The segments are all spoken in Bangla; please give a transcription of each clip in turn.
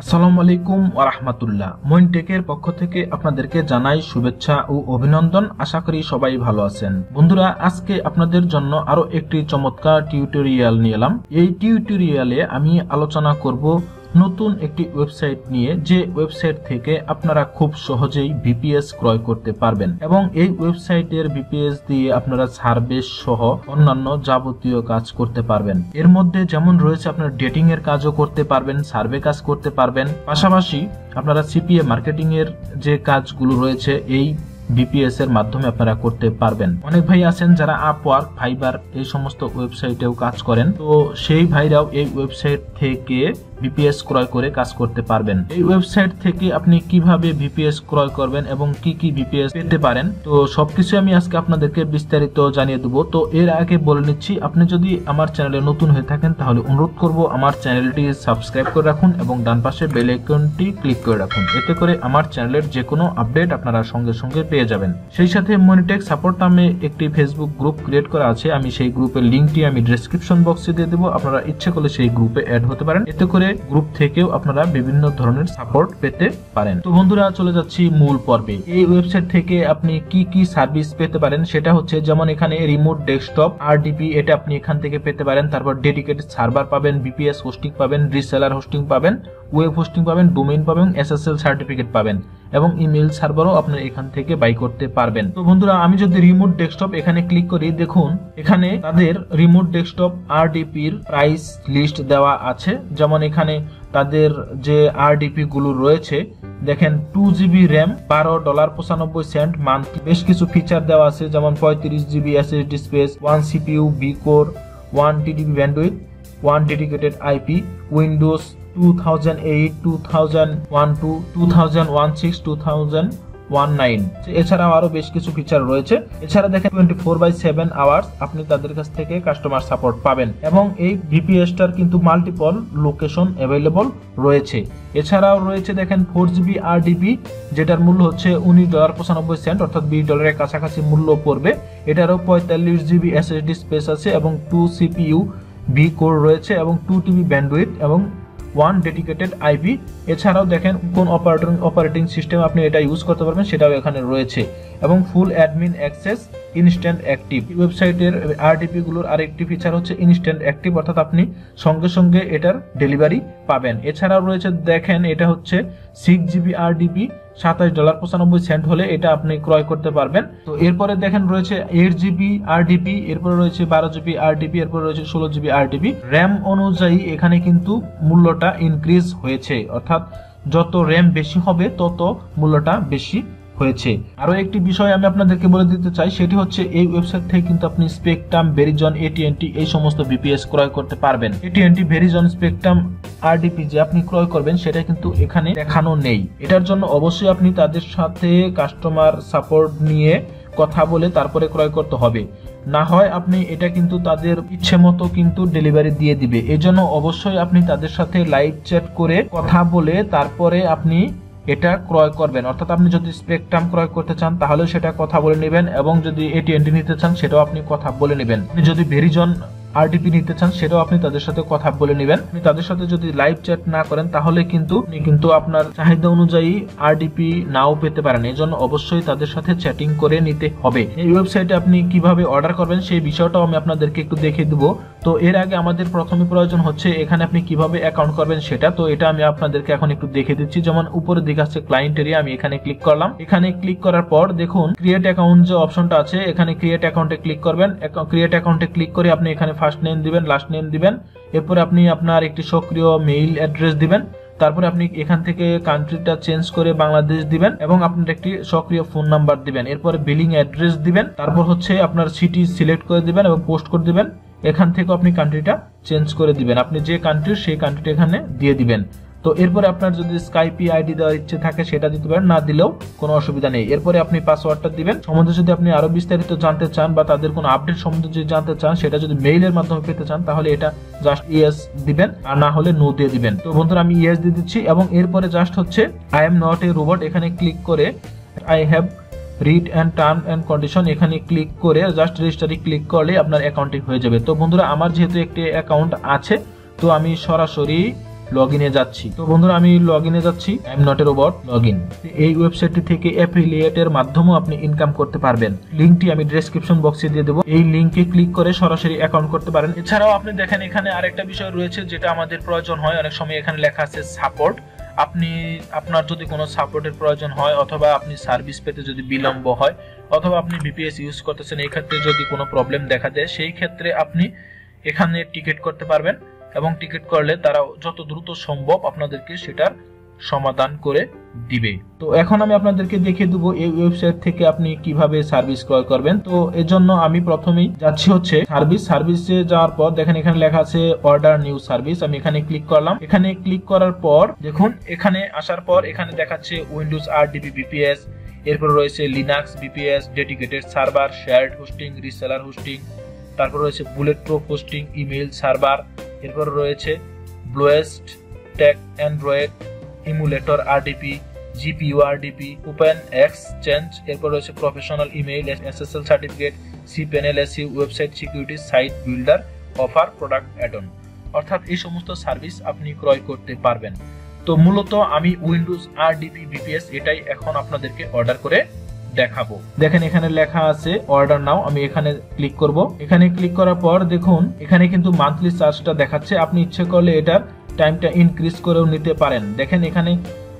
আসসালামু আলাইকুম ওয়া রাহমাতুল্লাহ। মইন টেকের পক্ষ থেকে আপনাদেরকে জানাই শুভেচ্ছা ও অভিনন্দন। আশা করি সবাই ভালো আছেন। বন্ধুরা, আজকে আপনাদের জন্য আরো একটি চমৎকার টিউটোরিয়াল নিয়ে এলাম। এই টিউটোরিয়ালে আমি আলোচনা করব নতুন একটি ওয়েবসাইট নিয়ে, যে ওয়েবসাইট থেকে আপনারা খুব সহজেই ভিপিএস ক্রয় করতে পারবেন এবং এই ওয়েবসাইটের ভিপিএস দিয়ে আপনারা সার্ভিস সহ অন্যান্য যাবতীয় কাজ করতে পারবেন। এর মধ্যে যেমন রয়েছে আপনারা ডেটিং এর কাজও করতে পারবেন, সার্ভে কাজ করতে পারবেন, পাশাপাশি আপনারা সিপিএ মার্কেটিং এর যে কাজগুলো রয়েছে এই ভিপিএস এর মাধ্যমে আপনারা করতে পারবেন। অনেক ভাই আছেন যারা আপওয়ার্ক, ফাইবার এই সমস্ত ওয়েবসাইটেও কাজ করেন, তো সেই ভাইরাও এই ওয়েবসাইট থেকে ভিপিএস ক্রয় করে কাজ করতে পারবেন। এই ওয়েবসাইট থেকে আপনি কিভাবে ভিপিএস ক্রয় করবেন এবং কি কি ভিপিএস পেতে পারেন, তো সবকিছু আমি আজকে আপনাদেরকে বিস্তারিত জানিয়ে দেবো। তো এর আগে বলে নিচ্ছি, আপনি যদি আমার চ্যানেলে নতুন হয়ে থাকেন তাহলে অনুরোধ করব আমার চ্যানেলটি সাবস্ক্রাইব করে রাখুন এবং ডান পাশে বেল আইকনটি ক্লিক করে রাখুন। এতে করে আমার চ্যানেলের যে কোনো আপডেট আপনারা সঙ্গে সঙ্গে পেয়ে যাবেন। সেই সাথে মনিটেক সাপোর্ট নামে একটি ফেসবুক গ্রুপ ক্রিয়েট করা আছে, আমি সেই গ্রুপের লিঙ্কটি আমি ডেসক্রিপশন বক্সে দিয়ে দেবো। আপনারা ইচ্ছে করলে সেই গ্রুপে অ্যাড হতে পারেন, এতে করে গ্রুপ থেকেও আপনারা বিভিন্ন ধরনের সাপোর্ট পেতে পারেন। তো বন্ধুরা, চলে যাচ্ছি মূল পর্বে। এই ওয়েবসাইট থেকে আপনি কি কি সার্ভিস পেতে পারেন সেটা হচ্ছে, যেমন এখানে রিমোট ডেস্কটপ RDP, এটা আপনি এখান থেকে পেতে পারেন। তারপর ডেডিকেটেড সার্ভার পাবেন, ভিপিএস হোস্টিং পাবেন, রিসেলার হোস্টিং পাবেন, ওয়েব হোস্টিং পাবেন, ডোমেইন পাবেন, SSL সার্টিফিকেট পাবেন এবং ইমেল সার্ভারও আপনারা এখান থেকে বাই করতে পারবেন। তো বন্ধুরা, আমি যদি রিমোট ডেস্কটপ এখানে ক্লিক করি, দেখুন এখানে তাদের রিমোট ডেস্কটপ RDP এর প্রাইস লিস্ট দেওয়া আছে। যেমন এখানে তাদের যে RDP গুলো রয়েছে, দেখেন 2GB র্যাম, $12.95 মান্থলি। বেশ কিছু ফিচার দেওয়া আছে, যেমন 35GB SSD space, 1 CPU B core, 1 TDP bandwidth, 1 dedicated IP, Windows 2008, 2012, 2016, 2019। এছাড়াও আরো বেশ কিছু ফিচার রয়েছে। এছাড়া দেখেন 24/7 আওয়ার্স আপনি তাদের কাছ থেকে কাস্টমার সাপোর্ট পাবেন এবং এই ভিপিএসটার কিন্তু মাল্টিপল লোকেশন অ্যাভেলেবল রয়েছে। এছাড়াও রয়েছে দেখেন 4GB RDP, যেটার মূল্য হচ্ছে $19.95, অর্থাৎ $20 কাছাকাছি মূল্য পড়বে। এটারও 45GB SSD স্পেস আছে এবং 2 CPU B কোর রয়েছে এবং 2 TB ব্যান্ডউইথ এবং 1 ডেডিকেটেড IP। এছাড়াও দেখেন কোন অপারেটিং সিস্টেম আপনি এটা ইউজ করতে পারবেন সেটাও এখানে রয়েছে এবং ফুল অ্যাডমিন অ্যাক্সেস, ইনস্ট্যান্ট অ্যাক্টিভ। ওয়েবসাইটের RDP গুলোর আরেকটি ফিচার হচ্ছে ইনস্ট্যান্ট অ্যাক্টিভ, অর্থাৎ আপনি সঙ্গে সঙ্গে এটার ডেলিভারি পাবেন। এছাড়াও রয়েছে দেখেন এটা হচ্ছে 6GB RDP, $27.95 হলে এটা আপনি ক্রয় করতে পারবেন। তো এরপরে দেখেন রয়েছে 8GB RDP, এরপরে রয়েছে 12GB RDP, এরপরে রয়েছে 16GB RDP। র্যাম অনুযায়ী এখানে কিন্তু মূল্যটা ইনক্রিজ হয়েছে, অর্থাৎ যত র্যাম বেশি হবে তত মূল্যটা বেশি হয়েছে। আরো একটি বিষয় আমি আপনাদেরকে বলে দিতে চাই, সেটি হচ্ছে এই ওয়েবসাইট থেকে কিন্তু আপনি স্পেকট্রাম, ভেরিজন, AT&T এই সমস্ত ভিপিএস ক্রয় করতে পারবেন। AT&T, ভেরিজন, স্পেকট্রাম, RDP যে আপনি ক্রয় করবেন সেটা কিন্তু এখানে দেখানো নেই। এটার জন্য অবশ্যই আপনি তাদের সাথে কাস্টমার সাপোর্ট নিয়ে কথা বলে তারপরে ক্রয় করতে হবে, না হয় আপনি এটা কিন্তু তাদের ইচ্ছে মতো কিন্তু ডেলিভারি দিয়ে দিবে। এজন্য অবশ্যই আপনি তাদের সাথে লাইভ চ্যাট করে কথা বলে তারপরে আপনি এটা ক্রয় করবেন। অর্থাৎ আপনি যদি স্পেকট্রাম ক্রয় করতে চান তাহলে সেটা কথা বলে নেবেন এবং যদি AT&T নিতে চান সেটাও আপনি কথা বলে নেবেন। আপনি যদি ভেরিজন RDP নিতে চান সেটাও আপনি তাদের সাথে কথা বলে নেবেন। আপনি তাদের সাথে যদি লাইভ চ্যাট না করেন তাহলে কিন্তু আপনার চাহিদা অনুযায়ী RDP নাও পেতে পারেন। এজন্য অবশ্যই তাদের সাথে চ্যাটিং করে নিতে হবে। এই ওয়েবসাইটে আপনি কিভাবে অর্ডার করবেন সেই বিষয়টাও আমি আপনাদেরকে একটু দেখিয়ে দেবো। তো এর আগে আমাদের প্রথমে প্রয়োজন হচ্ছে এখানে আপনি কিভাবে অ্যাকাউন্ট করবেন সেটা। তো এটা আমি আপনাদেরকে এখন একটু দেখিয়ে দিচ্ছি। যেমন উপরের দিকে আছে ক্লায়েন্ট এরিয়া, আমি এখানে ক্লিক করলাম। এখানে ক্লিক করার পর দেখুন ক্রিয়েট অ্যাকাউন্ট যে অপশনটা আছে, এখানে ক্রিয়েট অ্যাকাউন্টে ক্লিক করবেন। ক্রিয়েট অ্যাকাউন্টে ক্লিক করে আপনি এখানে ফার্স্ট নেম দিবেন, লাস্ট নেম দিবেন, এরপর আপনি আপনার একটি সক্রিয় মেইল অ্যাড্রেস দিবেন। তারপরে আপনি এখান থেকে কান্ট্রিটা চেঞ্জ করে বাংলাদেশ দিবেন এবং আপনার একটি সক্রিয় ফোন নাম্বার দিবেন। এরপরে বিলিং অ্যাড্রেস দিবেন, তারপর হচ্ছে আপনার সিটি সিলেক্ট করে দিবেন এবং পোস্ট করে দিবেন। এখান থেকে আপনি কান্ট্রিটা চেঞ্জ করে দিবেন, আপনি যে কান্ট্রি সেই কান্ট্রিটা এখানে দিয়ে দিবেন। তো এরপরে আপনার যদি স্কাইপি আইডি দেওয়ার ইচ্ছে থাকে সেটা দিতে পারেন, না দিলেও কোনো অসুবিধা নেই। এরপরে আপনি পাসওয়ার্ডটা দিবেন। সম্বন্ধে যদি আপনি আরো বিস্তারিত জানতে চান বা তাদের কোনো আপডেট সম্বন্ধে যদি জানতে চান, সেটা যদি মেইলের মাধ্যমে পেতে চান তাহলে এটা জাস্ট ইয়েস দিবেন, আর না হলে নো দিয়ে দিবেন। তো বন্ধুরা, আমি ইয়েস দিয়ে দিচ্ছি এবং এরপরে জাস্ট হচ্ছে I am not a robot, এখানে ক্লিক করে I have read and term and condition এখানে ক্লিক করে জাস্ট রেজিস্টারে ক্লিক করলে আপনার অ্যাকাউন্টটি হয়ে যাবে। তো বন্ধুরা, আমার যেহেতু একটি অ্যাকাউন্ট আছে তো আমি সরাসরি লগইনে যাচ্ছি। তো বন্ধুরা আমি লগইনে যাচ্ছি, I am not a robot, login. এই ওয়েবসাইটটি থেকে অ্যাফিলিয়েটের মাধ্যমেও আপনি ইনকাম করতে পারবেন। লিংকটি আমি ডেসক্রিপশন বক্সে দিয়ে দেবো, এই লিংকে ক্লিক করে সরাসরি অ্যাকাউন্ট করতে পারেন। এছাড়াও আপনি দেখেন এখানে আরেকটা বিষয় রয়েছে যেটা আমাদের প্রয়োজন হয়, অনেক সময় এখানে লেখা আছে সাপোর্ট। আপনার যদি কোনো সাপোর্টের প্রয়োজন হয় অথবা আপনি সার্ভিস পেতে যদি বিলম্ব হয় অথবা আপনি ভিপিএস ইউজ করতেছেন, এই ক্ষেত্রে যদি কোনো প্রবলেম দেখা দেয়, সেই ক্ষেত্রে আপনি এখানে টিকেট করতে পারবেন এবং টিকেট করলে তারা যত দ্রুত সম্ভব আপনাদেরকে সেটার সমাধান করে দিবে। তো এখন আমি আপনাদেরকে দেখিয়ে দেবো এই ওয়েবসাইট থেকে আপনি কিভাবে সার্ভিস ক্রয় করবেন। তো এর জন্য আমি প্রথমেই যাচ্ছি হচ্ছে সার্ভিসে যাওয়ার পর দেখেন এখানে লেখা আছে অর্ডার নিউ সার্ভিস। আমি এখানে ক্লিক করলাম। এখানে ক্লিক করার পর দেখুন এখানে আসার পর এখানে দেখাচ্ছে উইন্ডোজ RDP VPS, এরপর রয়েছে Linux VPS, dedicated server, shared hosting, reseller hosting, তারপর রয়েছে bullet proof hosting, email server, এরপর রয়েছে ব্লোয়েস্ট টেক Android, emulator RDP, GPU RDP, open exchange, এরপর রয়েছে professional email, SSL certificate, cPanel SE, website security, site builder, offer, product add-on. অর্থাৎ এই সমস্ত সার্ভিস আপনি ক্রয় করতে পারবেন। তো মূলত আমি উইন্ডোজ RDP VPS এটাই এখন আপনাদেরকে অর্ডার করে দেখাবো। দেখেন এখানে লেখা আছে অর্ডার নাও, আমি এখানে ক্লিক করব। এখানে ক্লিক করার পর দেখুন এখানে কিন্তু মান্থলি চার্জটা দেখাচ্ছে, আপনি ইচ্ছে করলে এটার টাইমটা ইনক্রিজ করেও নিতে পারেন। দেখেন এখানে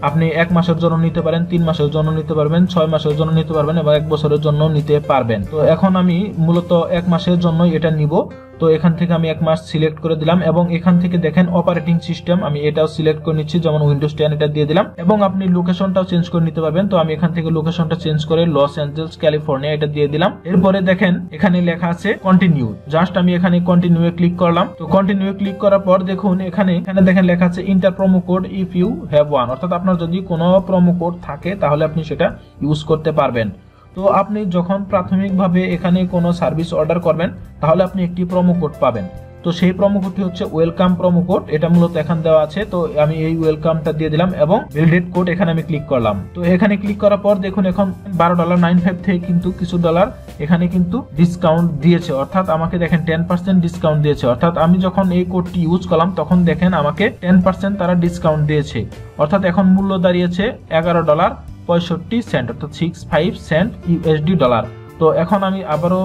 আপনি 1 মাসের জন্য নিতে পারেন, 3 মাসের জন্য নিতে পারবেন, 6 মাসের জন্য নিতে পারবেন এবং 1 বছরের জন্য নিতে পারবেন। তো এখন আমি মূলত 1 মাসের জন্য এটা নিব। তো এখান থেকে আমি 1 মাস সিলেক্ট করে দিলাম এবং এখান থেকে দেখেন অপারেটিং সিস্টেম আমি এটাও সিলেক্ট করে নিচ্ছি, যেমন উইন্ডোজ 10 এটা দিয়ে দিলাম এবং আপনি লোকেশনটাও চেঞ্জ করে নিতে পারবেন। তো আমি এখান থেকে লোকেশনটা চেঞ্জ করে লস অ্যাঞ্জেলস ক্যালিফোর্নিয়া এটা দিয়ে দিলাম। এরপরে দেখেন এখানে লেখা আছে কন্টিনিউ, জাস্ট আমি এখানে কন্টিনিউ এ ক্লিক করলাম। তো কন্টিনিউ এ ক্লিক করার পর দেখুন এখানে দেখেন লেখা আছে enter promo code if you have one, অর্থাৎ আপনার যদি কোনো প্রোমো কোড থাকে তাহলে আপনি সেটা ইউজ করতে পারবেন। তো আপনি যখন প্রাথমিকভাবে এখানে কোনো সার্ভিস অর্ডার করবেন তাহলে আপনি একটি প্রোমো কোড পাবেন। তো সেই প্রোমো কোডটি হচ্ছে ওয়েলকাম প্রোমো কোড, এটা মূলত এখানে দেওয়া আছে। তো আমি এই ওয়েলকামটা দিয়ে দিলাম এবং ভ্যালিডেট কোড এখানে আমি ক্লিক করলাম। তো এখানে ক্লিক করার পর দেখুন এখন $12.95 থেকে কিন্তু কিছু ডলার এখানে কিন্তু ডিসকাউন্ট দিয়েছে, অর্থাৎ আমাকে দেখেন 10% ডিসকাউন্ট দিয়েছে। অর্থাৎ আমি যখন এই কোডটি ইউজ করলাম তখন দেখেন আমাকে 10% তারা ডিসকাউন্ট দিয়েছে, অর্থাৎ এখন মূল্য দাঁড়িয়েছে $11.65, অর্থাৎ 65 সেন্ট USD ডলার। তো এখন আমি আবারও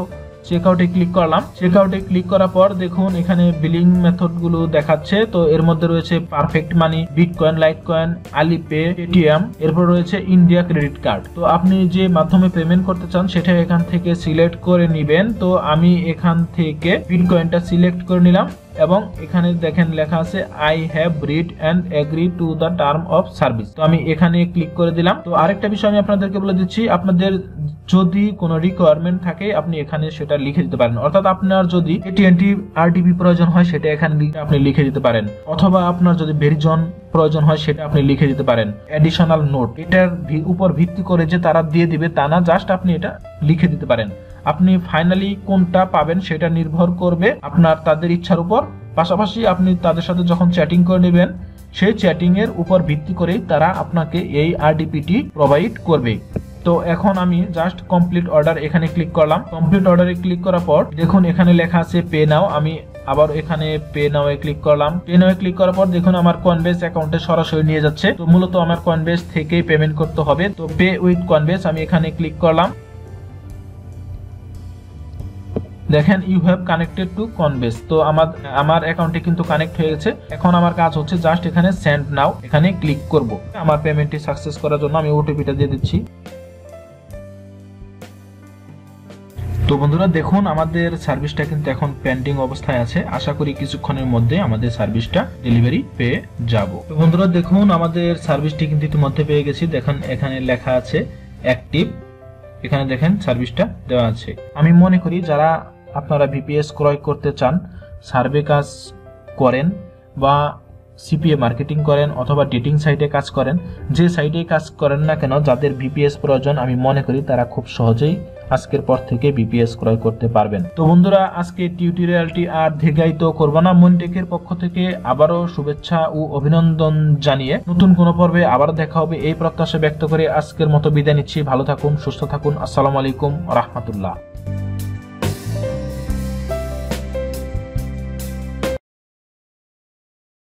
চেকআউটে ক্লিক করলাম। চেকআউটে ক্লিক করার পর দেখুন এখানে বিলিং মেথড গুলো দেখাচ্ছে। তো এর মধ্যে রয়েছে পারফেক্ট মানি, বিটকয়েন, লাইটকয়েন, আলিপে, পেটিএম, এরপর রয়েছে ইন্ডিয়া ক্রেডিট কার্ড। তো আপনি যে মাধ্যমে পেমেন্ট করতে চান সেটা এখান থেকে সিলেক্ট করে নেবেন। তো আমি এখান থেকে বিটকয়েনটা সিলেক্ট করে নিলাম এবং এখানে দেখেন লেখা আছে I have read and agree to the term of service. তো আমি এখানে ক্লিক করে দিলাম। তো আরেকটা বিষয় আমি আপনাদেরকে বলে দিচ্ছি, আপনাদের যদি কোনো রিকোয়ারমেন্ট থাকে আপনি এখানে সেটা লিখে দিতে পারেন, অর্থাৎ আপনার যদি AT&T RDP প্রয়োজন হয় সেটা এখানে আপনি লিখে দিতে পারেন, অথবা আপনার যদি ভেরিজন প্রয়োজন হয় সেটা আপনি লিখে দিতে পারেন। অ্যাডিশনাল নোট এটার উপর ভিত্তি করে যে তারা দিয়ে দিবে তা না, জাস্ট আপনি এটা লিখে দিতে পারেন। আপনি ফাইনালি কোনটা পাবেন সেটা নির্ভর করবে আপনার তাদের ইচ্ছার উপর। পাশাপাশি আপনি তাদের সাথে যখন চ্যাটিং করে নেবেন সেই চ্যাটিং এর উপর ভিত্তি করেই তারা আপনাকে এই RDPটি প্রোভাইড করবে। তো এখন আমি জাস্ট কমপ্লিট অর্ডার এখানে ক্লিক করলাম। কমপ্লিট অর্ডারে ক্লিক করার পর দেখুন এখানে লেখা আছে পে নাও, আমি আবার এখানে পে নাও এ ক্লিক করলাম। পে নাও এ ক্লিক করার পর দেখুন আমার কয়েনবেস অ্যাকাউন্টে সরাসরি নিয়ে যাচ্ছে। তো মূলত আমার কয়েনবেস থেকেই পেমেন্ট করতে হবে। তো পে উইথ কয়েনবেস আমি এখানে ক্লিক করলাম। দেখেন you have connected to Coinbase. তো আমার অ্যাকাউন্টে কিন্তু কানেক্ট হয়ে গেছে। এখন আমার কাজ হচ্ছে জাস্ট এখানে সেন্ড নাও এখানে ক্লিক করব। আমার পেমেন্টটি সাকসেস করার জন্য আমি ওটিপিটা দিয়ে দিচ্ছি। তো বন্ধুরা দেখুন আমাদের সার্ভিসটা কিন্তু এখন পেন্ডিং অবস্থায় আছে, আশা করি কিছুক্ষণের মধ্যে আমাদের সার্ভিসটা ডেলিভারি পেয়ে যাব। তো বন্ধুরা দেখুন আমাদের সার্ভিসটি কিন্তু ইতিমধ্যে পেয়ে গেছি। দেখেন এখানে লেখা আছে অ্যাক্টিভ, এখানে দেখেন সার্ভিসটা দেওয়া আছে। আমি মনে করি যারা আপনারা ভিপিএস ক্রয় করতে চান, সার্ভে কাজ করেন বা সিপিএ মার্কেটিং করেন অথবা ডেটিং সাইটে কাজ করেন, যে সাইটে কাজ করেন না কেন যাদের ভিপিএস প্রয়োজন, আমি মনে করি তারা খুব সহজেই আজকের পর থেকে ভিপিএস ক্রয় করতে পারবেন। তো বন্ধুরা আজকে টিউটোরিয়ালটি আর দীর্ঘায়িত করব না। মনিটেকের পক্ষ থেকে আবারও শুভেচ্ছা ও অভিনন্দন জানিয়ে নতুন কোনো পর্বে আবার দেখা হবে এই প্রত্যাশা ব্যক্ত করে আজকের মতো বিদায় নিচ্ছি। ভালো থাকুন, সুস্থ থাকুন। আসসালামু আলাইকুম রাহমাতুল্লাহ।